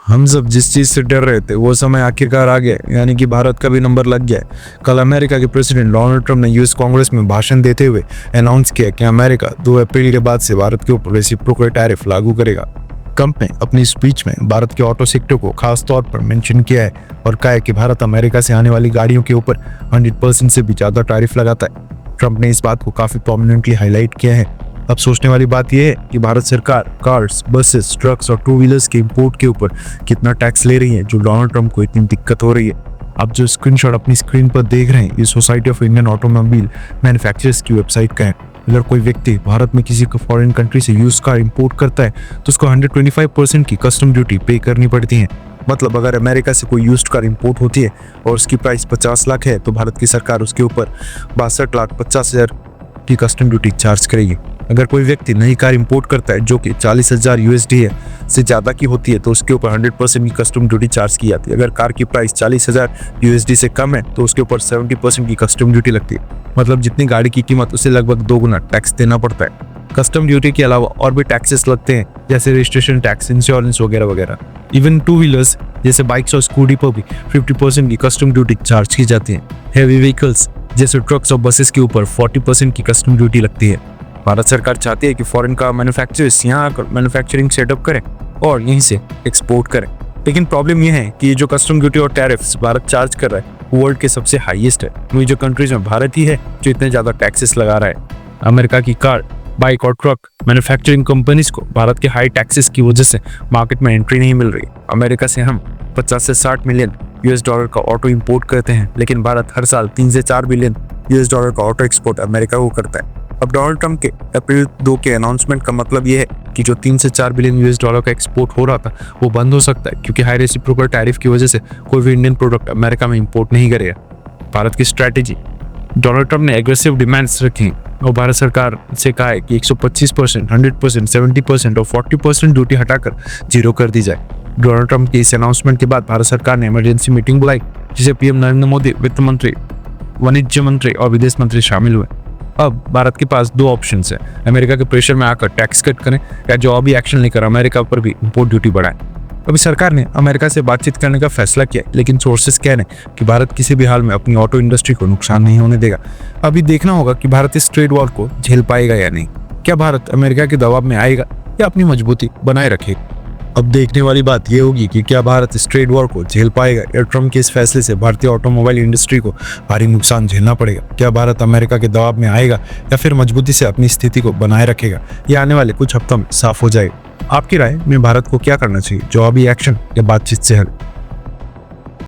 हम सब जिस चीज से डर रहे थे वो समय आखिरकार आ गया, यानी कि भारत का भी नंबर लग गया है। कल अमेरिका के प्रेसिडेंट डोनाल्ड ट्रंप ने यूएस कांग्रेस में भाषण देते हुए अनाउंस किया कि अमेरिका 2 अप्रैल के बाद से भारत के ऊपर रेसिप्रोकल टैरिफ लागू करेगा। ट्रंप ने अपनी स्पीच में भारत के ऑटो सेक्टर को खास तौर पर मेंशन किया है और कहा है कि भारत अमेरिका से आने वाली गाड़ियों के ऊपर 100% से भी ज्यादा टैरिफ लगाता है। ट्रंप ने इस बात को काफी प्रोमिनेंटली हाईलाइट किया है। अब सोचने वाली बात यह है कि भारत सरकार कार्स, बसेस, ट्रक्स और 2 व्हीलर्स के इंपोर्ट के ऊपर कितना टैक्स ले रही है, जो डोनाल्ड ट्रंप को इतनी दिक्कत हो रही है। आप जो स्क्रीनशॉट अपनी स्क्रीन पर देख रहे हैं, ये society of Indian automobile manufacturers की वेबसाइट का है। अगर कोई व्यक्ति भारत में किसी फॉरेन कंट्री से यूज कार इंपोर्ट करता है तो उसको 125% की कस्टम ड्यूटी पे करनी पड़ती है। मतलब अगर अमेरिका से कोई यूज्ड कार इंपोर्ट होती है और उसकी प्राइस 50 लाख है तो भारत की सरकार उसके ऊपर 62,50,000 की कस्टम ड्यूटी चार्ज करेगी। अगर कोई व्यक्ति नई कार इंपोर्ट करता है जो कि 40,000 USD है से ज़्यादा की होती है तो उसके ऊपर 100% की कस्टम ड्यूटी चार्ज की जाती है। अगर कार की प्राइस 40,000 USD से कम है तो उसके ऊपर 70% की कस्टम ड्यूटी लगती है। मतलब जितनी गाड़ी की कीमत उससे लगभग 2 गुना टैक्स देना पड़ता है। कस्टम ड्यूटी के अलावा और भी टैक्सेस लगते हैं, जैसे रजिस्ट्रेशन टैक्स, इंश्योरेंस वगैरह वगैरह। इवन 2 व्हीलर्स जैसे बाइक्स और स्कूटी पर भी 50% की कस्टम ड्यूटी चार्ज की जाती है। हैवी व्हीकल्स जैसे ट्रक्स और बसेस के ऊपर 40% की कस्टम ड्यूटी लगती है। भारत सरकार चाहती है कि फॉरेन कार मैन्युफैक्चरर्स यहाँ आकर मैन्युफैक्चरिंग सेटअप करें और यहीं से एक्सपोर्ट करें। लेकिन प्रॉब्लम यह है कि ये जो कस्टम ड्यूटी और टैरिफ्स भारत चार्ज कर रहा है वर्ल्ड के सबसे हाईएस्ट है। मेजर कंट्रीज में भारत ही है जो इतने ज़्यादा टैक्सेस लगा रहा है। अमेरिका की कार, बाइक और ट्रक मैन्युफैक्चरिंग कंपनीज को भारत के हाई टैक्सेस की वजह से मार्केट में एंट्री नहीं मिल रही। अमेरिका से हम 50 से 60 मिलियन $US का ऑटो इंपोर्ट करते हैं, लेकिन भारत हर साल 3 से 4 बिलियन $US का ऑटो एक्सपोर्ट अमेरिका को करता है। अब डोनाल्ड ट्रंप के अप्रैल 2 के अनाउंसमेंट का मतलब यह है कि जो 3 से 4 बिलियन $US का एक्सपोर्ट हो रहा था वो बंद हो सकता है, क्योंकि हाई रेसिप्रोकल टैरिफ की वजह से कोई भी इंडियन प्रोडक्ट अमेरिका में इंपोर्ट नहीं करेगा। भारत की स्ट्रैटेजी, डोनाल्ड ट्रंप ने एग्रेसिव डिमांड्स रखी और भारत सरकार से कहा है कि 125%, 100%, 70% और 40% ड्यूटी हटाकर 0 कर दी जाए। डोनाल्ड ट्रंप के इस अनाउंसमेंट के बाद भारत सरकार ने इमरजेंसी मीटिंग बुलाई, जिसे पीएम नरेंद्र मोदी, वित्त मंत्री, वाणिज्य मंत्री और विदेश मंत्री शामिल हुए। अब भारत के पास 2 ऑप्शन है, अमेरिका के प्रेशर में आकर टैक्स कट करें या जो अभी एक्शन लेकर अमेरिका पर भी इंपोर्ट ड्यूटी बढ़ाएं। अभी सरकार ने अमेरिका से बातचीत करने का फैसला किया, लेकिन सोर्सेस कह रहे हैं कि भारत किसी भी हाल में अपनी ऑटो इंडस्ट्री को नुकसान नहीं होने देगा। अभी देखना होगा कि भारत इस ट्रेड वॉर को झेल पाएगा या नहीं। क्या भारत अमेरिका के दबाव में आएगा या अपनी मजबूती बनाए रखेगा? अब देखने वाली बात यह होगी कि क्या भारत इस ट्रेड वॉर को झेल पाएगा या ट्रंप के इस फैसले से भारतीय ऑटोमोबाइल इंडस्ट्री को भारी नुकसान झेलना पड़ेगा। क्या भारत अमेरिका के दबाव में आएगा या फिर मजबूती से अपनी स्थिति को बनाए रखेगा? यह आने वाले कुछ हफ्तों में साफ हो जाएगा। आपकी राय में भारत को क्या करना चाहिए, जवाबी एक्शन या बातचीत से हल?